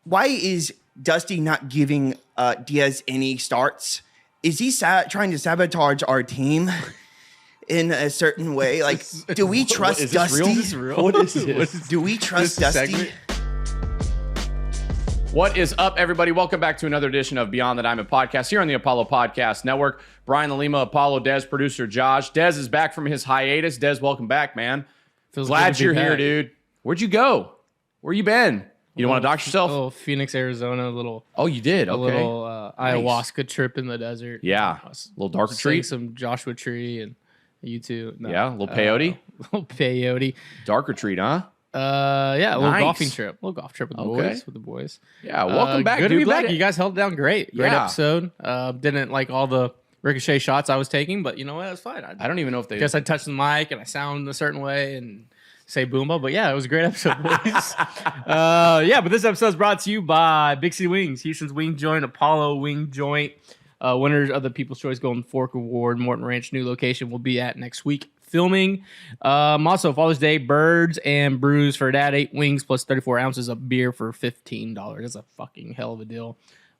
why is Dusty not giving Diaz any starts? Is he trying to sabotage our team in a certain way? Like, do we trust Dusty? Is this real? What is this? Do we trust Dusty? Segment? What is up, everybody? Welcome back to another edition of Beyond the Diamond podcast here on the Apollo Podcast Network. Brian LaLima, ApolloDez, producer Josh. Dez is back from his hiatus. Dez, welcome back, man. Glad you're here, dude. Where'd you go? Where you been? You don't want to dox yourself? Oh, Phoenix, Arizona, you did? Okay. A little ayahuasca trip in the desert. Yeah. A little darker tree. Some Joshua Tree and you too. No, yeah, a little peyote. Little peyote. Darker treat, huh? Yeah, a little golfing trip. A little golf trip with the boys. Yeah, welcome back, good dude. to be back. You guys held it down great. Great episode. Didn't like all the ricochet shots I was taking, but you know what? It was fine. I don't even know if they... guess I touched the mic and I sound a certain way and say boomba, but yeah, it was a great episode, boys. But this episode is brought to you by Big City Wings, Houston's Wing Joint, Apollo Wing Joint. Winners of the People's Choice Golden Fork Award, Morton Ranch, new location will be at next week. Filming. Also, Father's Day, birds and brews for dad, 8 wings plus 34 ounces of beer for $15. That's a fucking hell of a deal.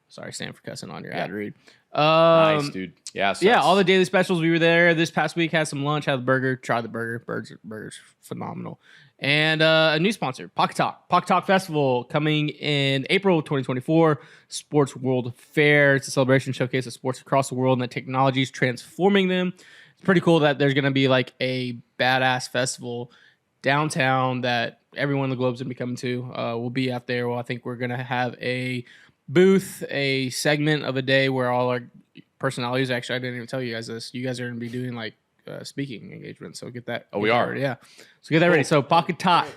Sorry, Sam, for cussing on your ad read. Nice, dude. Yeah, all the daily specials. We were there this past week, had some lunch, had the burger, tried the burger. Burger's phenomenal. And a new sponsor, Pocket Talk. Pocket Talk Festival coming in April 2024. Sports World Fair. It's a celebration showcase of sports across the world and the technology is transforming them. It's pretty cool that there's going to be like a badass festival downtown that everyone in the globe's going to be coming to. We'll be out there. Well, I think we're going to have a booth, a segment of a day where all our personalities, actually, I didn't even tell you guys this. You guys are going to be doing like speaking engagements. So get that. Oh, we are? Yeah. So get that ready. So Pocket Talk.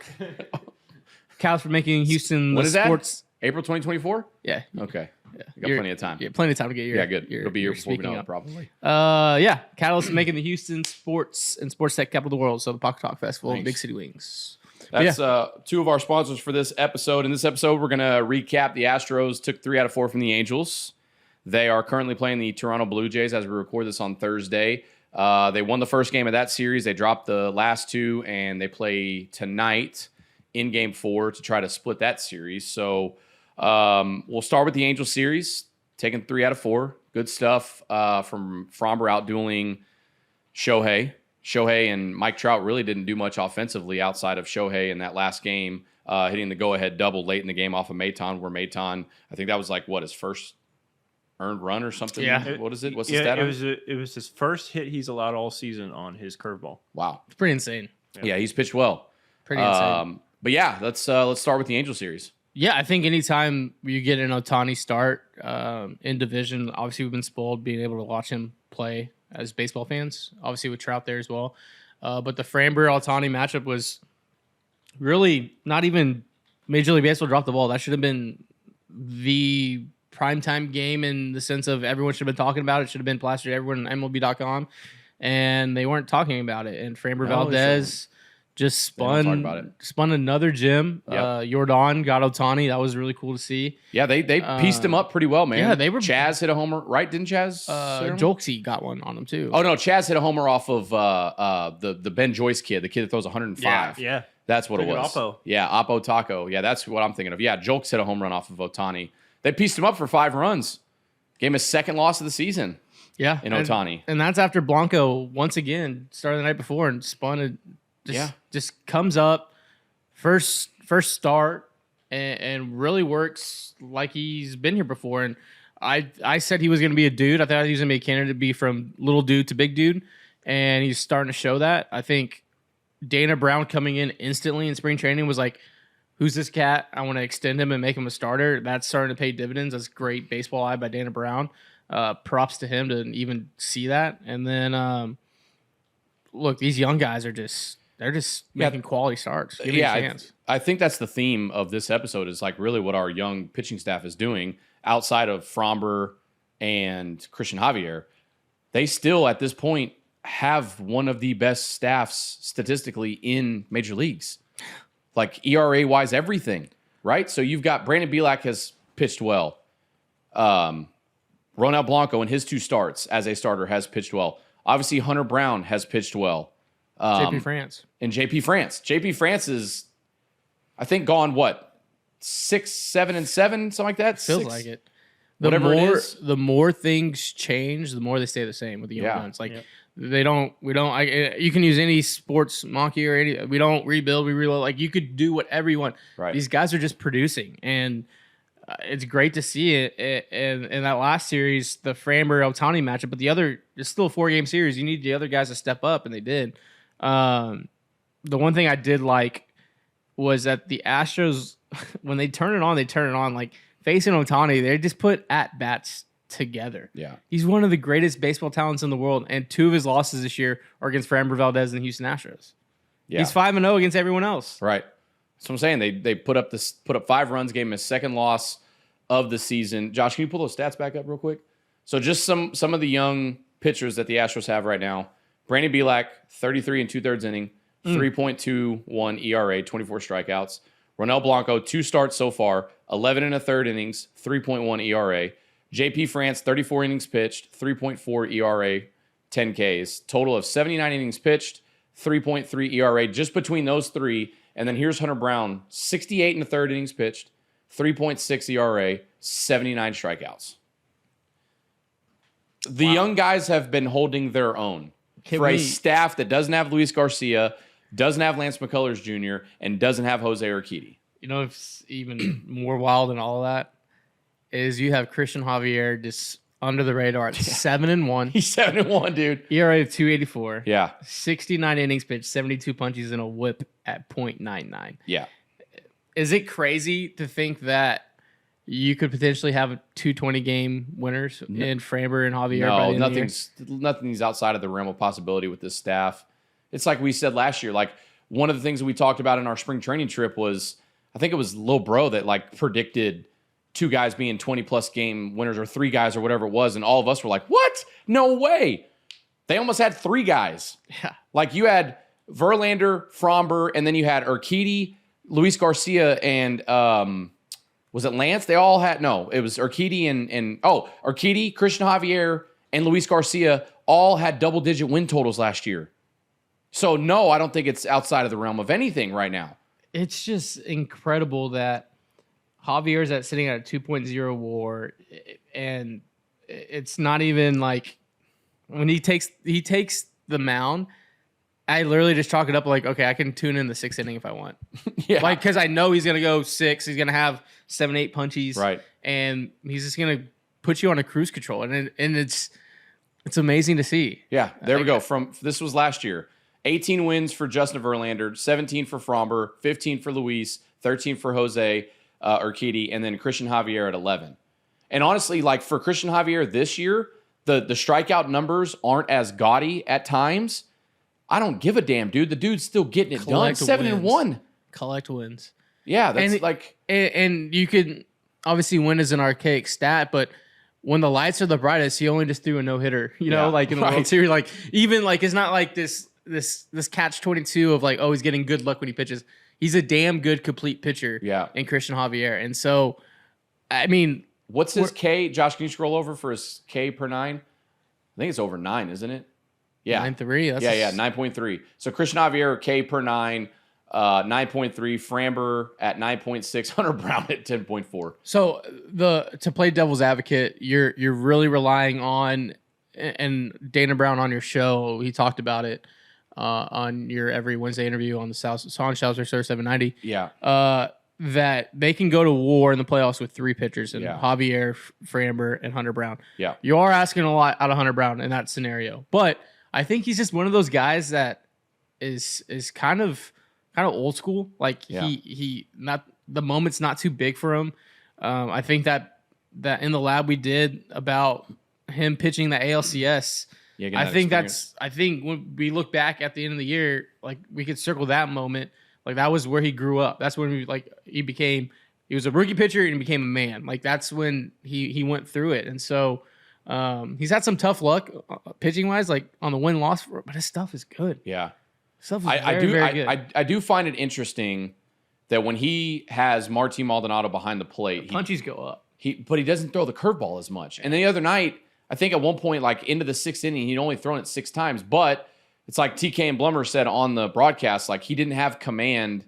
Cows for making Houston what is sports. That? April 2024? Yeah. Okay. Yeah. You got plenty of time. Yeah, plenty of time to get your... Yeah, good. It'll be here before we know it, probably. Catalyst making the Houston sports and sports tech capital of the world. So the Pocket Talk Festival, Big City Wings. That's two of our sponsors for this episode. In this episode, we're going to recap the Astros took 3 out of 4 from the Angels. They are currently playing the Toronto Blue Jays as we record this on Thursday. They won the first game of that series. They dropped the last 2, and they play tonight in Game 4 to try to split that series. So we'll start with the Angels series, taking 3 out of 4. Good stuff from Fromber outdueling Shohei. Shohei and Mike Trout really didn't do much offensively outside of Shohei in that last game, hitting the go-ahead double late in the game off of Maton, where Maton, I think that was like, his first earned run or something? Yeah. What is it? What's the stat? It was his first hit he's allowed all season on his curveball. Wow. It's pretty insane. Yeah, he's pitched well. Pretty insane. But yeah, let's start with the Angel series. Yeah, I think anytime you get an Ohtani start in division, obviously we've been spoiled being able to watch him play as baseball fans, obviously with Trout there as well. But the Framber-Ohtani matchup was really not even Major League Baseball dropped the ball. That should have been the primetime game in the sense of everyone should have been talking about it. It should have been plastered everyone on MLB.com, and they weren't talking about it. And Framber Valdez just spun another gem. Yep. Jordan got Ohtani. That was really cool to see. Yeah, they pieced him up pretty well, man. Yeah, they were. Chaz hit a homer, right? Didn't Chaz? Jolksy got one on him too. Oh no, Chaz hit a homer off of the Ben Joyce kid, the kid that throws 105. Yeah. That's what it was. Oppo. Yeah, Oppo Taco. Yeah, that's what I'm thinking of. Yeah, Jolks hit a home run off of Ohtani. They pieced him up for 5 runs. Gave him his second loss of the season. Yeah, in Ohtani. And that's after Blanco once again started the night before and spun just comes up first start and really works like he's been here before. And I said he was going to be a dude. I thought he was going to be a candidate to be from little dude to big dude, and he's starting to show that. I think Dana Brown coming in instantly in spring training was like, who's this cat? I want to extend him and make him a starter. That's starting to pay dividends. That's great baseball eye by Dana Brown. Props to him to even see that. And then, look, these young guys are just making quality starts. Give me a chance. I think that's the theme of this episode is like really what our young pitching staff is doing outside of Fromber and Christian Javier. They still, at this point, have one of the best staffs statistically in major leagues. Like ERA-wise, everything, right? So you've got Brandon Bielak has pitched well. Ronel Blanco in his 2 starts as a starter has pitched well. Obviously, Hunter Brown has pitched well. JP France. And JP France. JP France is, I think, gone, 6, 7, and 7, something like that. Feels 6, like it. Whatever it is. The more things change, the more they stay the same with the young guns. Like we don't. You can use any sports monkey or any. We don't rebuild. We reload. Like you could do whatever you want. Right. These guys are just producing, and it's great to see it. And in that last series, the Framber Otani matchup, but it's still a 4-game series. You need the other guys to step up, and they did. The one thing I did like was that the Astros, when they turn it on. Like facing Otani, they just put at bats together. Yeah, he's one of the greatest baseball talents in the world, and 2 of his losses this year are against Framber Valdez and the Houston Astros. Yeah. He's 5-0 against everyone else. Right. So I'm saying they put up 5 runs, gave him his second loss of the season. Josh, can you pull those stats back up real quick? So just some of the young pitchers that the Astros have right now. Brandon Bielak, 33 and 2/3 inning, 3.21 ERA, 24 strikeouts. Ronel Blanco, 2 starts so far, 11 and 1/3 innings, 3.1 ERA. JP France, 34 innings pitched, 3.4 ERA, 10 Ks. Total of 79 innings pitched, 3.3 ERA, just between those 3. And then here's Hunter Brown, 68 and 1/3 innings pitched, 3.6 ERA, 79 strikeouts. The young guys have been holding their own for a staff that doesn't have Luis Garcia, doesn't have Lance McCullers Jr., and doesn't have Jose Urquidy. You know, it's even more wild than all of that is you have Christian Javier just under the radar at 7-1. He's 7-1, dude. ERA of 2.84. Yeah. 69 innings pitched, 72 punches, and a whip at .99. Yeah. Is it crazy to think that you could potentially have 220 game winners in Framber and Javier? No, nothing's outside of the realm of possibility with this staff. It's like we said last year. Like one of the things that we talked about in our spring training trip was, I think it was Lil Bro that like predicted 2 guys being 20-plus game winners or 3 guys or whatever it was. And all of us were like, what? No way. They almost had 3 guys. Yeah. Like you had Verlander, Fromber, and then you had Urquidy, Luis Garcia, and was it Lance? They all had, no, it was Urquidy Urquidy, Christian Javier, and Luis Garcia all had double-digit win totals last year. So, no, I don't think it's outside of the realm of anything right now. It's just incredible that Javier's sitting at a 2.0 WAR, and it's not even like when he takes the mound. I literally just chalk it up like, okay, I can tune in the 6th inning if I want. Yeah, like because I know he's gonna go 6. He's gonna have 7, 8 punchies, right? And he's just gonna put you on a cruise control, and it's amazing to see. Yeah, there we go. This was last year. 18 wins for Justin Verlander, 17 for Fromber, 15 for Luis, 13 for Jose Urquidy, and then Christian Javier at 11. And honestly, like for Christian Javier this year, the strikeout numbers aren't as gaudy at times. I don't give a damn, dude. The dude's still getting it done. 7-1. Collect wins. Yeah, that's and you could obviously win is an archaic stat, but when the lights are the brightest, he only just threw a no-hitter. You know, like in the World Series, like even like it's not like this catch-22 of like, oh, he's getting good luck when he pitches. He's a damn good complete pitcher. Yeah. In Christian Javier, and so I mean, what's his K? Josh, can you scroll over for his K per 9? I think it's over 9, isn't it? Yeah, 9.3. Yeah, 9.3. So Christian Javier K per 9, 9.3. Framber at 9.6. Hunter Brown at 10.4. So to play devil's advocate, you're really relying on, and Dana Brown on your show, he talked about it on your every Wednesday interview on the South Sir 790. Yeah. That they can go to war in the playoffs with 3 pitchers, and Javier, Framber, and Hunter Brown. Yeah. You are asking a lot out of Hunter Brown in that scenario, but I think he's just one of those guys that is kind of old school. Like he not the moment's not too big for him. I think that in the lab we did about him pitching the ALCS. I think when we look back at the end of the year, like we could circle that moment. Like that was where he grew up. That's when he was a rookie pitcher and he became a man. Like that's when he went through it. And so he's had some tough luck pitching wise, like on the win-loss, but his stuff is good. Yeah. Stuff is very good. I do find it interesting that when he has Martin Maldonado behind the plate, punchies go up. But he doesn't throw the curveball as much. And the other night, I think at one point, like into the 6th inning, he'd only thrown it 6 times. But it's like TK and Blummer said on the broadcast, like he didn't have command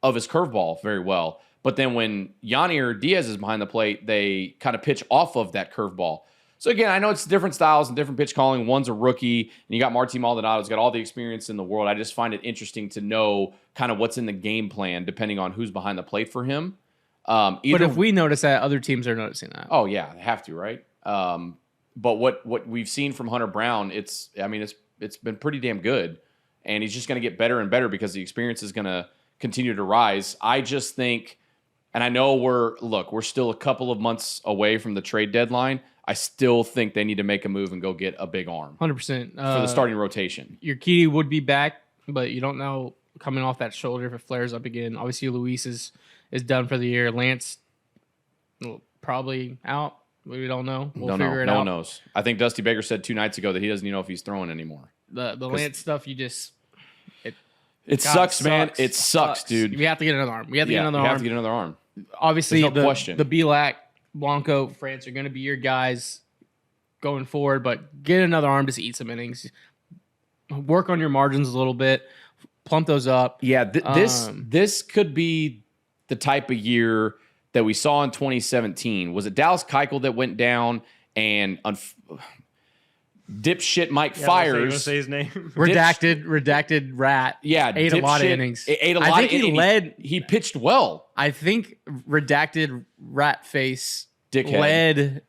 of his curveball very well. But then when Yanni or Diaz is behind the plate, they kind of pitch off of that curveball. So again, I know it's different styles and different pitch calling. One's a rookie, and you got Martin Maldonado's got all the experience in the world. I just find it interesting to know kind of what's in the game plan depending on who's behind the plate for him. But if we notice that, other teams are noticing that. Oh yeah, they have to, right? But what we've seen from Hunter Brown, it's been pretty damn good, and he's just going to get better and better because the experience is going to continue to rise. I just think, and I know we're still a couple of months away from the trade deadline. I still think they need to make a move and go get a big arm 100% for the starting rotation. Urquidy would be back, but you don't know coming off that shoulder if it flares up again. Obviously, Luis is done for the year. Lance probably out. We don't know. We'll figure it out. No one knows. I think Dusty Baker said 2 nights ago that he doesn't even know if he's throwing anymore. The Lance stuff, it sucks, man. It sucks, dude. We have to get another arm. We have to get another arm. Obviously, question. The Bielak, Blanco, France are going to be your guys going forward, but get another arm to eat some innings. Work on your margins a little bit. Plump those up. Yeah, this could be the type of year that we saw in 2017. Was it Dallas Keuchel that went down and dipshit Mike Fiers? You want to say his name? Redacted rat. Yeah, ate a lot of innings. Ate a lot of innings. He pitched well. I think redacted rat face dickhead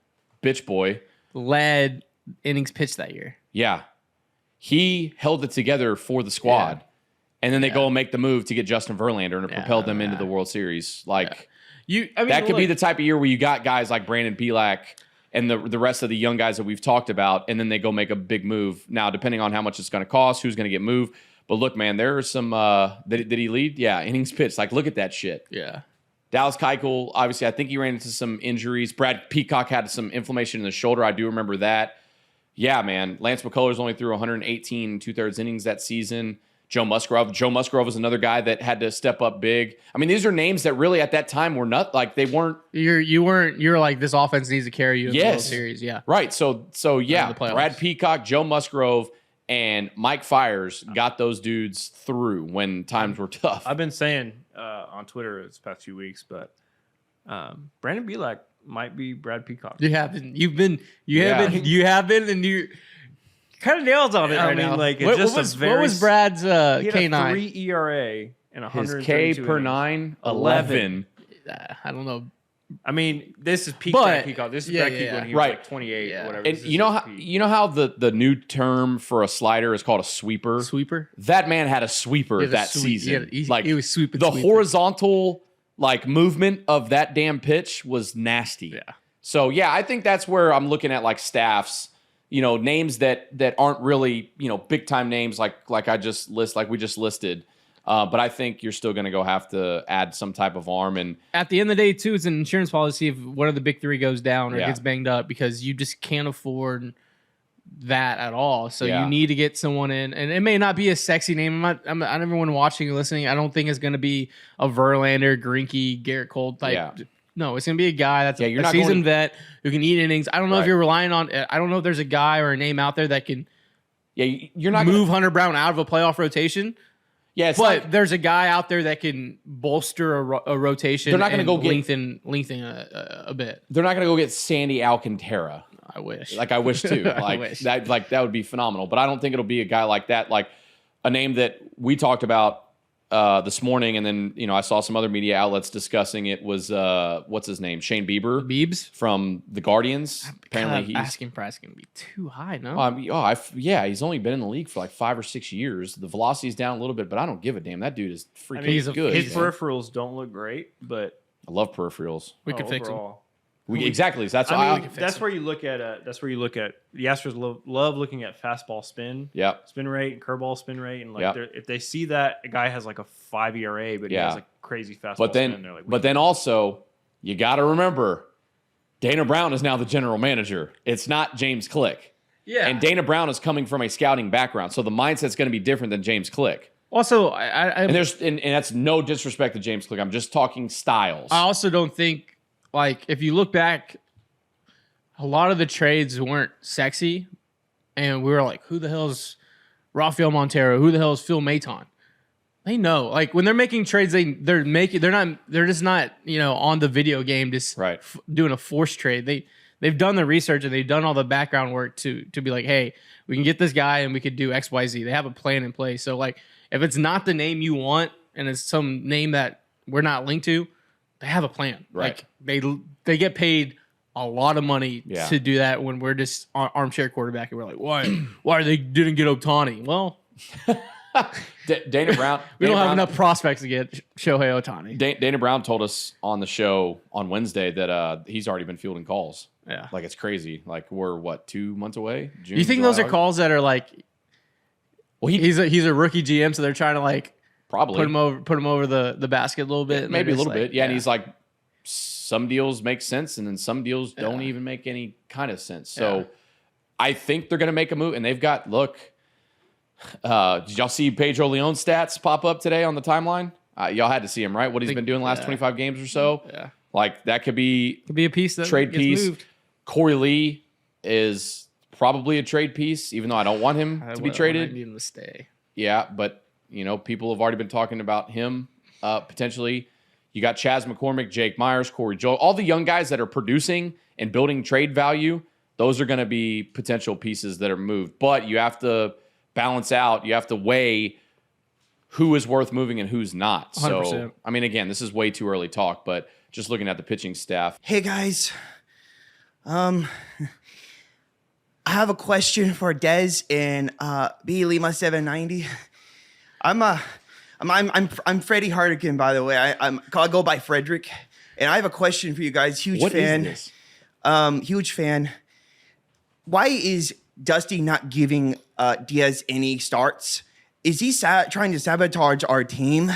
bitch boy led innings pitched that year. Yeah, he held it together for the squad, and then they go and make the move to get Justin Verlander, and it propelled them into the World Series. That could be the type of year where you got guys like Brandon Bielak and the rest of the young guys that we've talked about, and then they go make a big move. Now, depending on how much it's going to cost, who's going to get moved. But look, man, there are some did he lead? Yeah, innings pitched. Look at that shit. Yeah. Dallas Keuchel, obviously, I think he ran into some injuries. Brad Peacock had some inflammation in the shoulder. I do remember that. Yeah, man. Lance McCullers only threw 118 2/3 innings that season. Joe Musgrove. Joe Musgrove was another guy that had to step up big. I mean, these are names that really at that time were not like they weren't. You're like, this offense needs to carry you in the World Series. Yeah. Right. So yeah, Brad Peacock, Joe Musgrove, and Mike Fiers got those dudes through when times were tough. I've been saying on Twitter this past few weeks, but Brandon Bielak might be Brad Peacock. You have been, and you kind of nails on it right now. Like, what was Brad's he had K9? A 3 ERA and 132 His K per innings. 9, 11. I don't know. I mean, this is peak Brad Peacock. This is Brad Peacock when he was like 28 or whatever. And you know how the new term for a slider is called a sweeper? Sweeper? That man had a sweeper that season. He was sweeping. The horizontal movement of that damn pitch was nasty. Yeah. So yeah, I think that's where I'm looking at staffs, names that aren't really, big time names like we just listed. But I think you're still going to have to add some type of arm. And at the end of the day, too, it's an insurance policy if one of the big three goes down or gets banged up, because you just can't afford that at all. So you need to get someone in, and it may not be a sexy name. I'm everyone watching and listening, I don't think it's going to be a Verlander, Greinke, Garrett Cole type. Yeah. No, it's going to be a guy that's a seasoned vet who can eat innings. I don't know if you're relying on. I don't know if there's a guy or a name out there that can. Yeah, you're not move Hunter Brown out of a playoff rotation. Yeah, but there's a guy out there that can bolster a rotation. They're not going to go lengthen a bit. They're not going to go get Sandy Alcantara. I wish. I wish too. That would be phenomenal. But I don't think it'll be a guy like that. Like a name that we talked about this morning, and then I saw some other media outlets discussing it was what's his name, Shane Bieber, Biebs from the Guardians. Apparently, asking price can be too high. No, he's only been in the league for like 5 or 6 years. The velocity's down a little bit, but I don't give a damn. That dude is freaking good. His peripherals don't look great, but I love peripherals. We could fix them. Exactly. So that's where you look at. The Astros love looking at fastball spin. Yeah. Spin rate and curveball spin rate, and if they see that a guy has like a 5 ERA, but he has like crazy fastball spin, they're like. But then also, you got to remember, Dana Brown is now the general manager. It's not James Click. Yeah. And Dana Brown is coming from a scouting background, so the mindset's going to be different than James Click. Also, and that's no disrespect to James Click. I'm just talking styles. I also don't think. Like, if you look back, a lot of the trades weren't sexy, and we were like, who the hell is Rafael Montero? Who the hell is Phil Maton? They know, like when they're making trades, they're just not on the video game just doing a force trade. They've done the research and they've done all the background work to be like, hey, we can get this guy and we could do X, Y, Z. They have a plan in place. So like if it's not the name you want and it's some name that we're not linked to, they have a plan. Right. Like they get paid a lot of money to do that when we're just armchair quarterback and we're like, why they didn't get Ohtani? Well, Dana Brown. We don't have enough prospects to get Shohei Ohtani. Dana Brown told us on the show on Wednesday that he's already been fielding calls. Yeah, like it's crazy. Like we're 2 months away. June, you think July, those are calls that are like? Well, he's a rookie GM, so they're trying to like probably put him over the basket a little bit. Yeah, maybe a little bit. Yeah, and he's like, some deals make sense, and then some deals don't even make any kind of sense. So I think they're going to make a move, and they've got did y'all see Pedro Leon's stats pop up today on the timeline? Y'all had to see him, right? What he's been doing the last 25 games or so. Yeah. Like that could be a piece that trade gets piece. moved. Corey Lee is probably a trade piece, even though I don't want him to be traded. I need him to stay. Yeah, but people have already been talking about him potentially. You got Chaz McCormick, Jake Myers, Corey Joe, all the young guys that are producing and building trade value. Those are going to be potential pieces that are moved, but you have to balance out. You have to weigh who is worth moving and who's not. 100%. So, I mean, again, this is way too early talk, but just looking at the pitching staff. Hey guys, I have a question for Dez and LaLima 790. I'm Freddie Hardigan, by the way. I go by Frederick, and I have a question for you guys. Huge fan. What is this? Huge fan. Why is Dusty not giving Diaz any starts? Is he trying to sabotage our team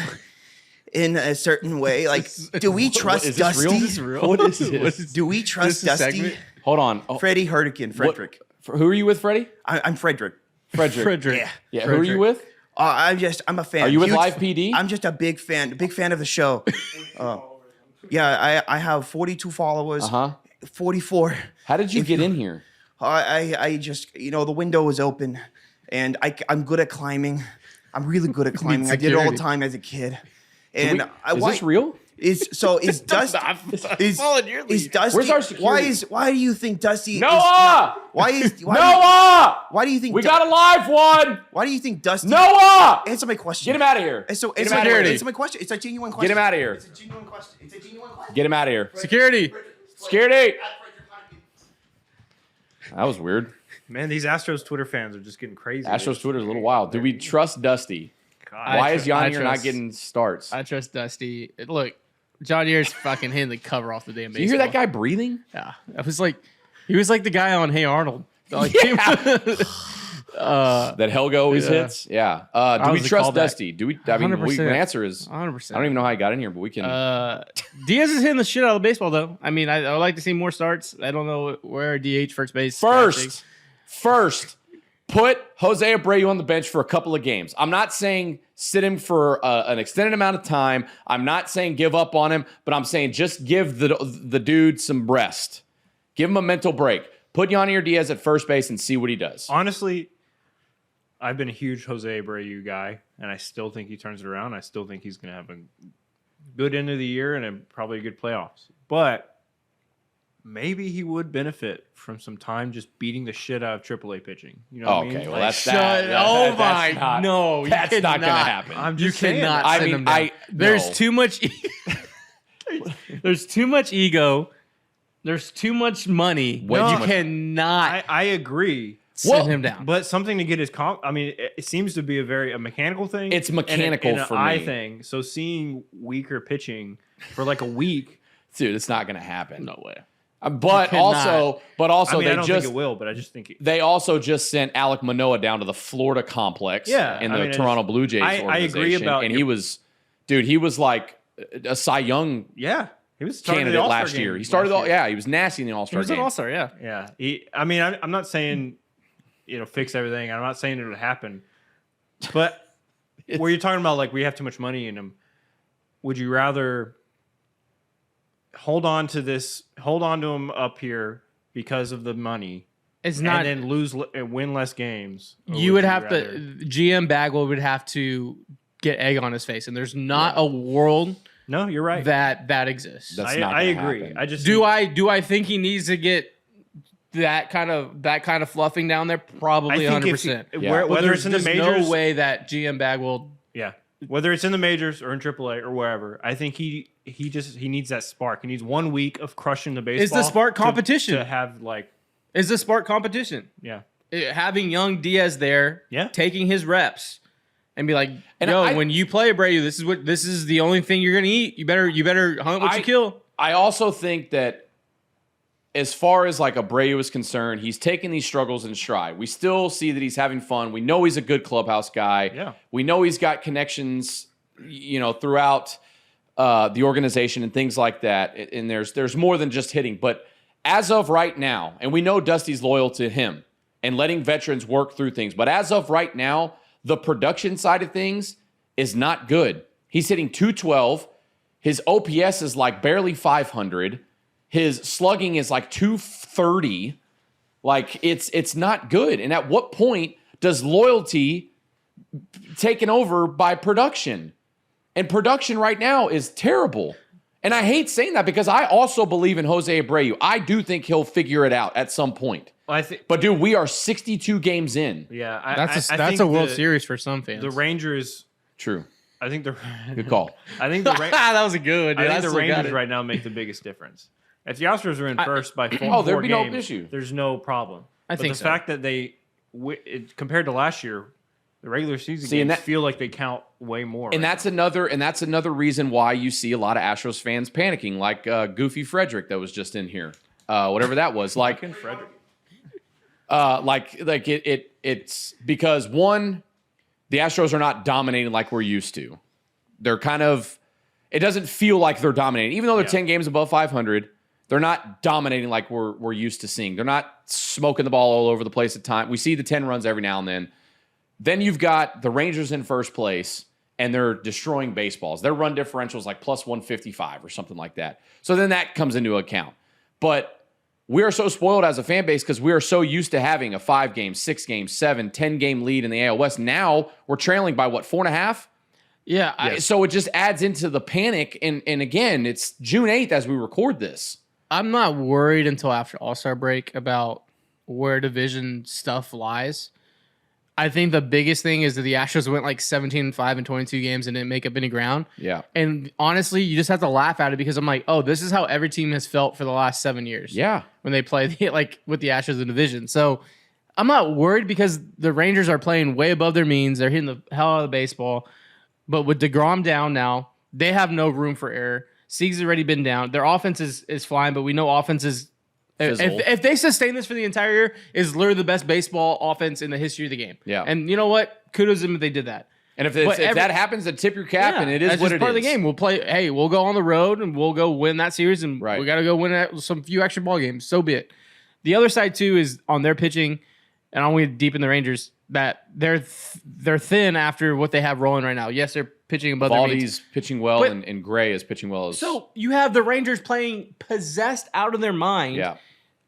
in a certain way? Like, do we trust Dusty? Is this real? What is this? Do we trust Dusty? segment? Hold on. Freddie Hardigan, Frederick. Who are you with, Freddie? I'm Frederick. Frederick. Yeah. Who are you with? I'm a fan. Are you with Huge- Live PD? I'm just a big fan of the show. I have 42 followers. 44. How did you get in here? I just, the window was open, and I'm good at climbing. I'm really good at climbing. I did it all the time as a kid. And Is this real? Is Dusty? Is Dusty? Where's our security? Why do you think Dusty? Noah! Why do you think? We got a live one! Why do you think Dusty? Noah! Answer my question. Get him out of here. Answer my question. It's a genuine question. Get him out of here. It's a genuine question. Get him out of here. Security. Security! That was weird. Man, these Astros Twitter fans are just getting crazy. Astros Twitter is a little wild. Do we trust Dusty? God. Why is Yonnier not getting starts? I trust Dusty. Look, John Deere's fucking hitting the cover off the damn baseball. Do you hear that guy breathing? Yeah. He was like the guy on Hey Arnold. Like, that Helgo always hits? Yeah. Do we trust Dusty? Do we? I mean, the answer is 100%. I don't even know how he got in here, but we can. Diaz is hitting the shit out of the baseball, though. I mean, I would like to see more starts. I don't know where DH first base. First, put Jose Abreu on the bench for a couple of games. I'm not saying sit him for an extended amount of time. I'm not saying give up on him, but I'm saying just give the dude some rest. Give him a mental break. Put Yonnier Diaz at first base and see what he does. Honestly, I've been a huge Jose Abreu guy, and I still think he turns it around. I still think he's going to have a good end of the year and probably a good playoffs. But maybe he would benefit from some time just beating the shit out of AAA pitching. You know what I mean? Okay, well, Like, that's that. That's not no, that's not going to happen. I'm You just saying. cannot I send mean, him down. There's no. too much. There's too much ego. There's too much money. Way too You much. cannot I agree. send him down. But something to get his I mean, it seems to be a mechanical thing. It's and mechanical an for eye me. thing. So seeing weaker pitching for like a week. Dude, it's not going to happen. No way. But also, I mean, they I don't just think it will, but I just think they also just sent Alek Manoah down to the Florida complex in the Toronto Blue Jays organization. I agree about and he was like a Cy Young he was candidate last year. He started he was nasty in the All-Star He was game. an all-star, yeah. Yeah. I mean, I'm not saying fix everything. I'm not saying it would happen. But where you're talking about like we have too much money in him, would you rather hold on to him up here because of the money It's not. and then win less games? Or You would have rather- to. GM Bagwell would have to get egg on his face, and there's not a world No, you're right. that exists. That's not I gonna agree. happen. I just Do I think he needs to get that kind of fluffing down there? Probably 100%. Whether it's in the There's majors, no way that GM Bagwell. yeah, whether it's in the majors or in AAA or wherever, I think he needs that spark. He needs 1 week of crushing the baseball. Is the spark competition? to have like Is the spark competition? yeah. Having young Diaz there, Yeah. taking his reps, and be like, And yo, when you play Abreu, this is the only thing you're gonna eat. You better hunt what you kill. I also think that as far as like Abreu is concerned, he's taking these struggles in stride. We still see that he's having fun. We know he's a good clubhouse guy. Yeah. We know he's got connections, throughout the organization and things like that. And there's more than just hitting. But as of right now, and we know Dusty's loyal to him and letting veterans work through things. But as of right now, the production side of things is not good. He's hitting 212. His OPS is like barely 500. His slugging is like 230. Like it's not good. And at what point does loyalty taken over by production? And production right now is terrible. And I hate saying that because I also believe in Jose Abreu. I do think he'll figure it out at some point. Well, I think, But dude, we are 62 games in. yeah, That's I a think World Series for some fans. The Rangers, True. I think the Good call. I think the that was a good. I Dude. think the still got Rangers it. right now make the biggest difference. If the Astros are in first by four, Oh, there'd four be no games, issue. there's no problem. I But think the so. fact that compared to last year, the regular season See, and games that- feel like they count way more. And that's another reason why you see a lot of Astros fans panicking, like Goofy Frederick that was just in here, whatever that was. Like, Fucking Frederick. it's because one, the Astros are not dominating like we're used to. They're kind of, it doesn't feel like they're dominating, even though they're 10 games above 500. They're not dominating like we're used to seeing. They're not smoking the ball all over the place at time. We see the 10 runs every now and then. Then you've got the Rangers in first place, and they're destroying baseballs. Their run differential is like plus 155 or something like that. So then that comes into account. But we are so spoiled as a fan base because we are so used to having a 5-game, 6-game, 7, 10-game lead in the AL West. Now we're trailing by what, 4.5? Yeah. So it just adds into the panic. And again, it's June 8th as we record this. I'm not worried until after All-Star break about where division stuff lies. I think the biggest thing is that the Astros went like 17-5 in 22 games and didn't make up any ground. Yeah. And honestly, you just have to laugh at it because I'm like, oh, this is how every team has felt for the last 7 years. Yeah. When they play with the Astros in the division. So I'm not worried because the Rangers are playing way above their means. They're hitting the hell out of the baseball. But with DeGrom down now, they have no room for error. Sieg's already been down. Their offense is flying, but we know offense is if they sustain this for the entire year, is literally the best baseball offense in the history of the game. Yeah. And you know what? Kudos to them if they did that. And if that happens, then tip your cap, and it is that's what just it part is. of the game. We'll play. Hey, we'll go on the road and we'll go win that series, and we got to go win some few extra ball games. So be it. The other side too is on their pitching, and I'm going to deep in the Rangers that they're thin after what they have rolling right now. Yes, they're pitching above their means. Valdi's pitching well, But- and Gray is pitching well. So you have the Rangers playing possessed out of their mind,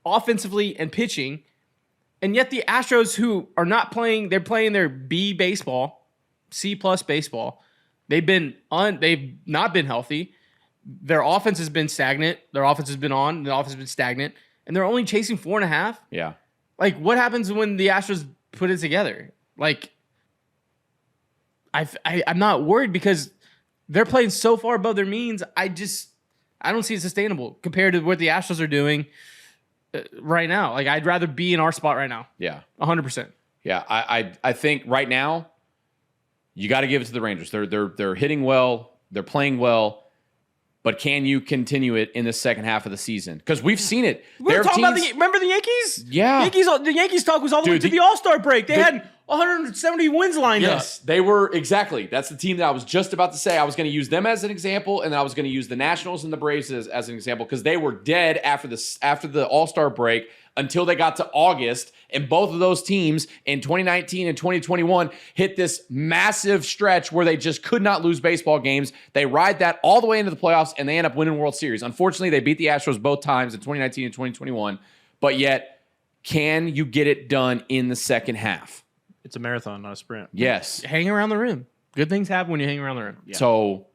offensively and pitching, and yet the Astros, who are not playing, they're playing their B baseball, C+ baseball. They've not been healthy. Their offense has been stagnant. Their offense has been on. The offense has been stagnant, and they're only chasing 4.5. Yeah. Like, what happens when the Astros put it together? Like, I'm not worried because they're playing so far above their means. I don't see it sustainable compared to what the Astros are doing right now. Like, I'd rather be in our spot right now. Yeah. 100%. Yeah. I think right now you got to give it to the Rangers. They're hitting well. They're playing well. But can you continue it in the second half of the season? Because we've seen it. We're talking about remember the Yankees? Yeah. The Yankees talk was all the way to the All-Star break. They had 170 wins lined up. Yes, they were exactly. That's the team that I was just about to say. I was going to use them as an example, and then I was going to use the Nationals and the Braves as an example because they were dead after the All-Star break until they got to August, and both of those teams in 2019 and 2021 hit this massive stretch where they just could not lose baseball games. They ride that all the way into the playoffs, and they end up winning World Series. Unfortunately, they beat the Astros both times in 2019 and 2021, but yet, can you get it done in the second half? It's a marathon, not a sprint. Yes. Hang around the rim. Good things happen when you hang around the rim. Yeah. So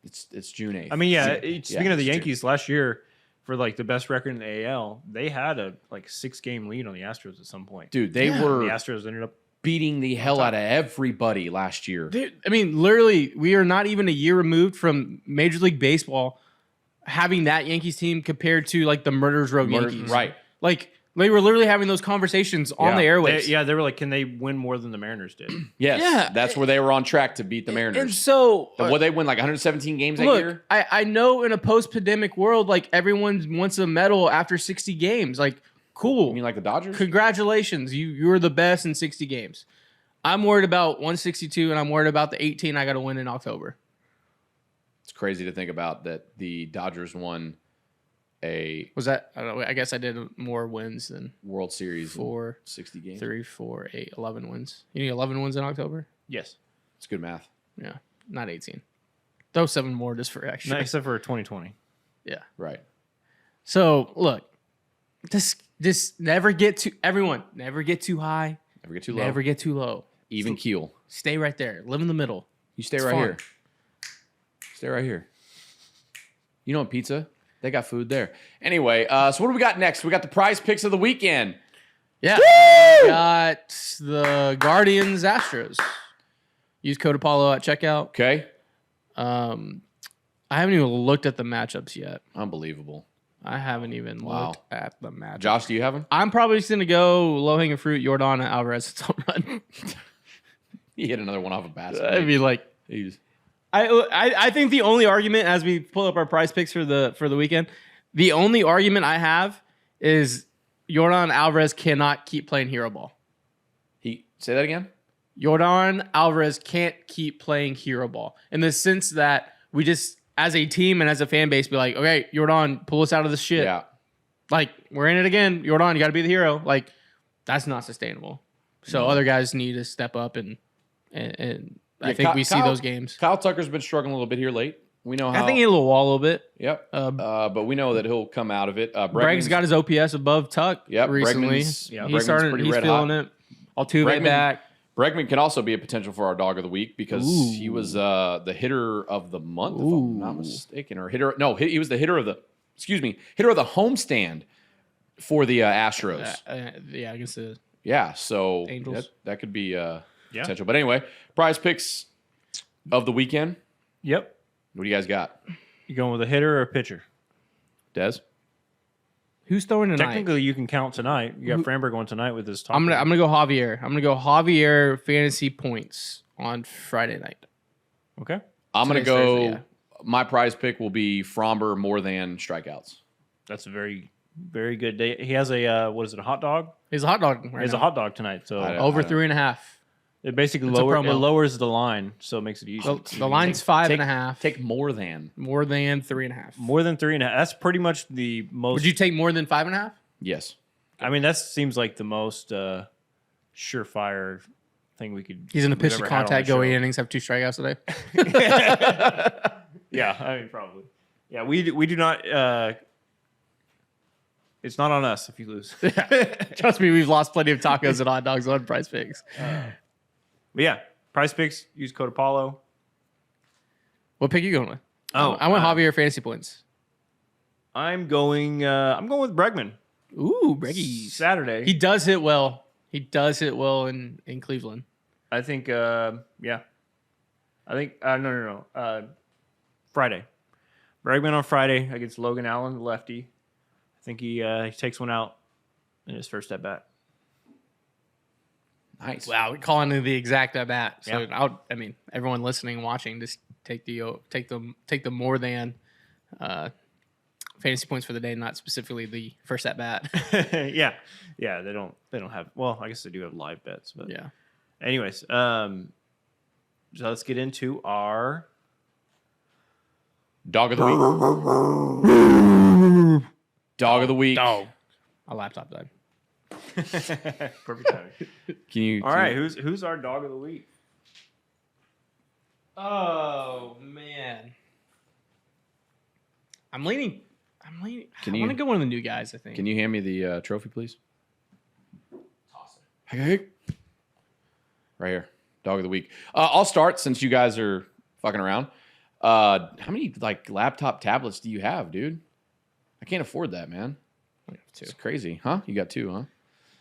it's June 8th. I mean, speaking of the it's Yankees, last year for like the best record in the AL, they had a like 6-game lead on the Astros at some point. Dude, they The were Astros ended up. beating the hell out of everybody last year. I mean, literally, we are not even a year removed from Major League Baseball having that Yankees team compared to like the Murderers Row Yankees. Right. Like they were literally having those conversations on the airwaves. They were like, can they win more than the Mariners did? Yes. Yeah. That's where they were on track to beat the Mariners. And so, What they win like 117 games that look, year? I know in a post-pandemic world, like everyone wants a medal after 60 games. Like, cool. You mean like the Dodgers? Congratulations. You were the best in 60 games. I'm worried about 162, and I'm worried about the 18 I got to win in October. It's crazy to think about that the Dodgers won a Was that? I don't know. I guess I did more wins than World Series in 4, 60 games. 3, 4, 8, 11 wins. You need 11 wins in October? Yes. It's good math. Yeah, not 18. Throw 7 more just for extra. No, except for 2020. Yeah. Right. So look, just never get too. Everyone, never get too high. Never get too low. Never get too low. Even keel. Stay right there. Live in the middle. You stay It's right fun. here. Stay right here. You know what, pizza? They got food there. Anyway, so what do we got next? We got the prize picks of the weekend. Yeah. We got the Guardians Astros. Use code Apollo at checkout. Okay. I haven't even looked at the matchups yet. Unbelievable. I haven't even Wow. looked at the matchups. Josh, do you have them? I'm probably just gonna go low hanging fruit. Jordan Alvarez home run. He hit another one off a basket. I mean, like, I think the only argument as we pull up our prize picks for the weekend, the only argument I have is Jordan Alvarez cannot keep playing hero ball. Say that again? Jordan Alvarez can't keep playing hero ball in the sense that we just, as a team and as a fan base, be like, okay, Jordan, pull us out of this shit. Yeah. Like, we're in it again. Jordan, you got to be the hero. Like, that's not sustainable. So other guys need to step up and I think we see those games. Kyle Tucker's been struggling a little bit here late. We know how. I think he hit a little wall a little bit. Yep. But we know that he'll come out of it. Bregg's got his OPS above Tuck recently. Bregman's He's red feeling hot. it. Altuve back. Bregman can also be a potential for our dog of the week because he was the hitter of the month, if I'm not mistaken, or hitter. No, he was the hitter of the. Hitter of the homestand for the Astros. Yeah, I guess the Yeah, so Angels. that could be potential. But anyway, prize picks of the weekend. Yep. What do you guys got? You going with a hitter or a pitcher? Des? who's throwing tonight? Technically, you can count tonight. You got Framberg going tonight with his top. I'm gonna go Javier. I'm gonna go Javier fantasy points on Friday night. Okay. I'm going to Today's go. Thursday, yeah. My prize pick will be Fromber more than strikeouts. That's a very, very good day. He has a what is it? A hot dog? He's a hot dog. Right He has now. a hot dog tonight. So Over 3.5. it basically It's a lowers promo. the line, so it makes it easy. The line's 5.5. Take more than. More than 3.5. More than 3.5. That's pretty much the most. Would you take more than 5.5? Yes. I mean, that seems like the most surefire thing we could. He's gonna we've pitch ever to had on contact, the go show. 8 innings, have 2 strikeouts today. Yeah, I mean, probably. Yeah, we do not. It's not on us if you lose. Trust me, we've lost plenty of tacos and hot dogs on Prize Picks. But yeah, Prize Picks. Use code Apollo. What pick are you going with? Oh, I went Javier fantasy points. I'm going with Bregman. Ooh, Breggies. Saturday. He does hit well. He does hit well in Cleveland. I think. Yeah. I think. No. Friday. Bregman on Friday against Logan Allen, the lefty. I think he takes one out in his first at bat. Nice. Wow, we're calling it the exact at bat. So Yeah. I mean, everyone listening and watching, just take the more than fantasy points for the day, not specifically the first at bat. Yeah. They don't have. Well, I guess they do have live bets, but Yeah. Anyways, so let's get into our. Dog of the week. Dog of the week. Dog. My laptop died. Perfect timing. Can you? All right, who's our dog of the week? Oh man. I'm leaning. Can I you- want to go one of the new guys, I think. Can you hand me the trophy, please? Toss it. Right here. Dog of the week. I'll start since you guys are fucking around. How many like laptop tablets do you have, dude? I can't afford that, man. It's crazy, huh? You got 2, huh?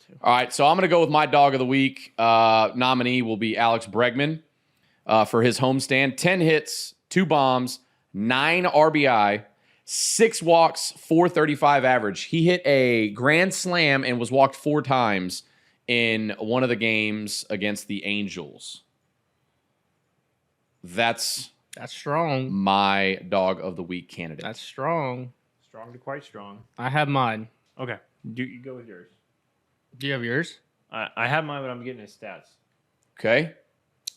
2. All right, so I'm gonna go with my dog of the week. Nominee will be Alex Bregman for his homestand. 10 hits, 2 bombs, 9 RBI, 6 walks, 435 average. He hit a grand slam and was walked 4 times in one of the games against the Angels. That's strong. My dog of the week candidate. That's strong. Strong to quite strong. I have mine. Okay. You go with yours. Do you have yours? I have mine, but I'm getting his stats. Okay.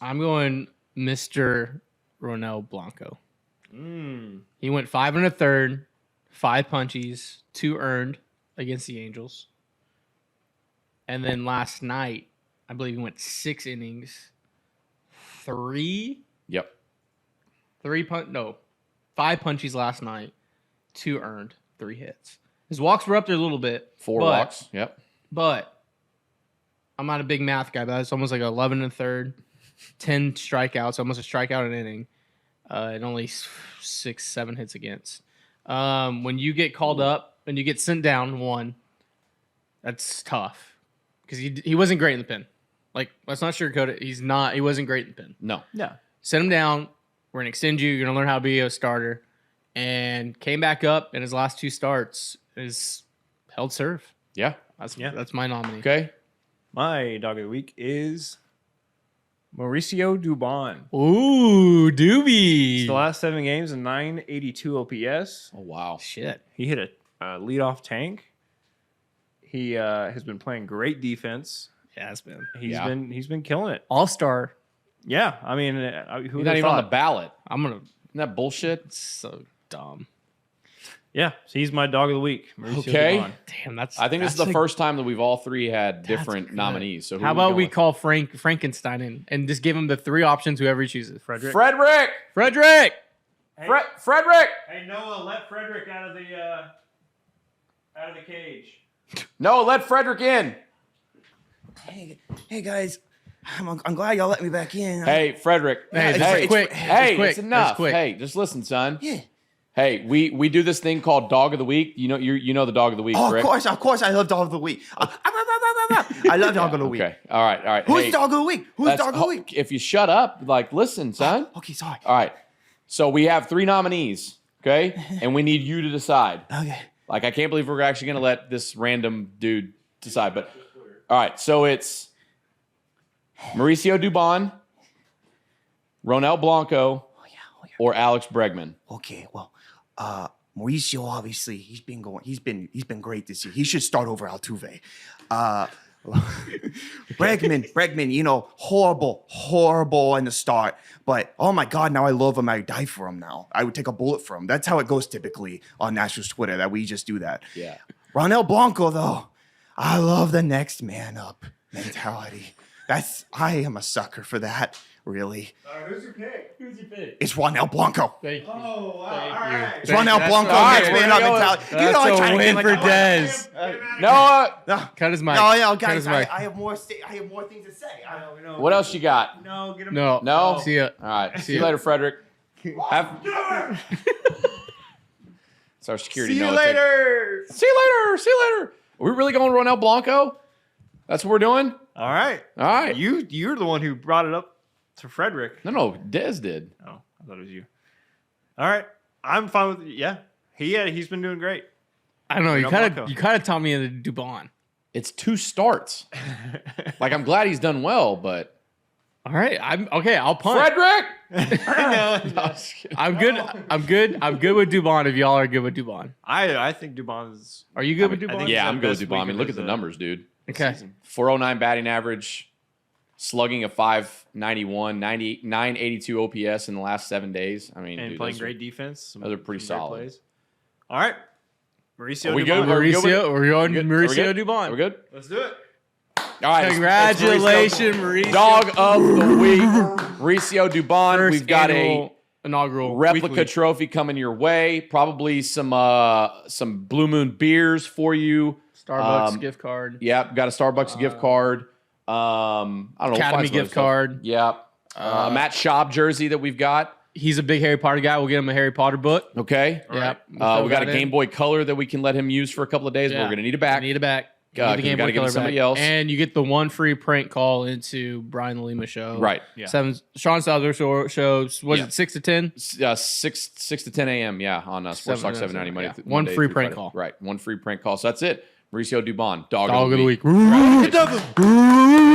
I'm going Mr. Ronel Blanco. He went 5 1/3, 5 punchies, 2 earned against the Angels. And then last night, I believe he went 6 innings, 3. Yep. 5 punchies last night, 2 earned, 3 hits. His walks were up there a little bit. 4 walks. Yep. But I'm not a big math guy, but it's almost like 11 1/3, 10 strikeouts, almost a strikeout an inning, and only 6, 7 hits against. When you get called up and you get sent down 1, that's tough because he wasn't great in the pen. Like, let's not sugarcoat it. He wasn't great in the pen. No. Yeah. Sent him down. We're gonna extend you. You're gonna learn how to be a starter. And came back up in his last 2 starts. Is held serve. Yeah. That's my nominee. Okay. My dog of the week is Mauricio Dubon. Ooh, Doobie. The last 7 games, a 982 OPS. Oh, wow. Shit. He hit a leadoff tank. He has been playing great defense. Yeah, it's been He's been killing it. all-star. Yeah, I mean, who He's would not have even on the thought? ballot. Isn't that bullshit? It's so dumb. Yeah, so he's my dog of the week. Mauricio Okay. Dubon. Damn, I think this is the first time that we've all 3 had different good. nominees. So who How are about we going with? call Frankenstein in and just give him the 3 options, whoever he chooses. Frederick. Frederick? Frederick! Frederick! Hey Noah, let Frederick out of the cage. No, let Frederick in. Hey guys, I'm glad y'all let me back in. Hey, Frederick. Hey, this is quick. Hey, It's quick. it's enough. It's quick. Hey, just listen, son. Yeah. Hey, we do this thing called Dog of the Week. You know the Dog of the Week, Oh, correct? of course, I love dog of the week. I love dog of the week. Okay. All right. Who's Hey, dog of the week? Who's that's- dog of the week? If you shut up, like, listen, son. Okay, sorry. All right. So we have 3 nominees, okay? And we need you to decide. Okay. Like, I can't believe we're actually going to let this random dude decide. But, all right. So it's Mauricio Dubon, Ronel Blanco, or Alex Bregman. Okay, well, Mauricio, obviously, he's been great this year. He should start over Altuve. Bregman, horrible in the start. But oh my God, now I love him. I would die for him now. I would take a bullet for him. That's how it goes typically on Nationals Twitter, that we just do that. Yeah. Ronel Blanco, though, I love the next man up mentality. I am a sucker for that, really. Who's your pick? It's Ronel Blanco. Thank you. Oh, wow. Thank All you. right. It's Ronel That's Blanco, all next right, man we're up gonna go mentality. That's You know, I a try to win get for like Dez. Noah, Cut his mic. No, Cut guys, his mic. I have more things to say. what else you got? No, get him. No. No? See ya. All right. See you later, Frederick. Have it's our security. See you Noah. later. See you later. Are we really going Ronel Blanco? That's what we're doing? All right. All right. You're the one who brought it up to Frederick. No, Dez did. Oh, I thought it was you. All right. I'm fine with it. Yeah. He's been doing great. I don't know. You Ronel kind Blanco. of taught me into Dubon. It's 2 starts. Like, I'm glad he's done well, but All right. I'll punt. Frederick. I'm good. I'm good with Dubon if y'all are good with Dubon. I think Dubon's. Are you good with I Dubon? think Yeah, he's I'm the good with best Dubon. I week mean, of look at his, the numbers, dude. Okay. season. 409 batting average, slugging a 591, 982 OPS in the last 7 days. I mean, And dude, playing those great defense. those are pretty some great solid. plays. All right. Mauricio Are we Dubon. good? Mauricio, we're on good? Mauricio Are we Dubon. good? Let's do it. All right. it's Congratulations, Mauricio. Mauricio. Dog of the week, Mauricio Dubon. First We've got a annual inaugural replica weekly. trophy coming your way. Probably some Blue Moon beers for you. Starbucks gift card. Yep, got a Starbucks gift card. I don't know. We'll Academy find some other gift stuff. card. Yeah. Matt Schaub jersey that we've got. He's a big Harry Potter guy. We'll get him a Harry Potter book. Okay. Yep. We got a Game Boy Color that we can let him use for a couple of days, but we're going to need it back. Need it back. Got to give it to somebody else. And you get the one free prank call into Brian LaLima show. Right. Yeah. Sean Salvador shows. Was it 6 to 10? 6 to 10 a.m. Yeah, on Sports Talk 790 Monday. Yeah. One Monday free through prank Friday. call. Right. One free prank call. So that's it. Mauricio Dubon, dog Dog of the week. There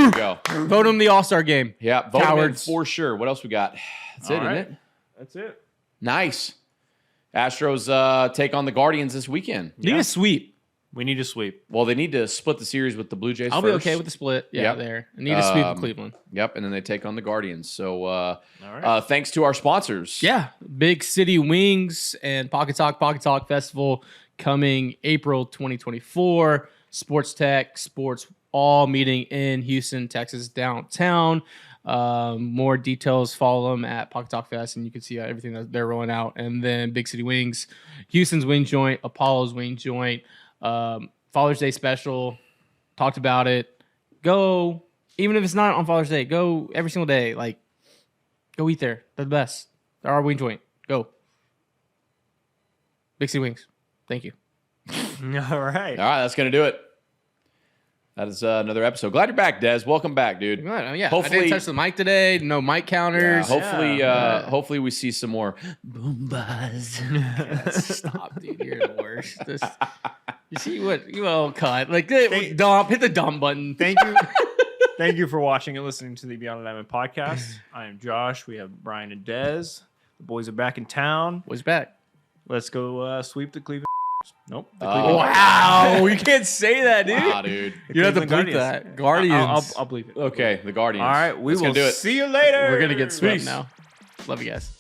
you go. Vote him the All-Star game. Yeah, vote him in Cowards. for sure. What else we got? That's it, isn't it? That's it. Nice. Astros take on the Guardians this weekend. Need a sweep. We need to sweep. Well, they need to split the series with the Blue Jays I'll first. be okay with the split. Yeah, Yep. there. I need to sweep of Cleveland. Yep, and then they take on the Guardians. So All right. thanks to our sponsors. Yeah, Big City Wings and Pocket Talk Festival coming April 2024. Sports Tech, Sports all meeting in Houston, Texas, downtown. More details, follow them at Pocket Talk Fest, and you can see everything that they're rolling out. And then Big City Wings, Houston's Wing Joint, Apollo's Wing Joint, Father's Day special. Talked about it. Go, even if it's not on Father's Day, go every single day. Like, go eat there. They're the best. They're our wing joint. Go. Big City Wings. Thank you. All right. All right, that's going to do it. That is another episode. Glad you're back, Des. Welcome back, dude. Yeah, Hopefully- I didn't touch the mic today. No mic counters. Hopefully we see some more. Boom buzz. Stop, dude. You're the worst. You see what you all cut? Like dump. Hit the dump button. Thank you. Thank you for watching and listening to the Beyond the Diamond podcast. I am Josh. We have Brian and Dez. The boys are back in town. What's back? Let's go sweep the Cleveland. Nope. The Wow, you can't say that, dude. Wow, dude. You have to Cleveland bleep Guardians. that. Guardians. I'll bleep it. Okay, the Guardians. All right, we That's will gonna do it. see you later. We're gonna get swept Peace. now. Love you guys.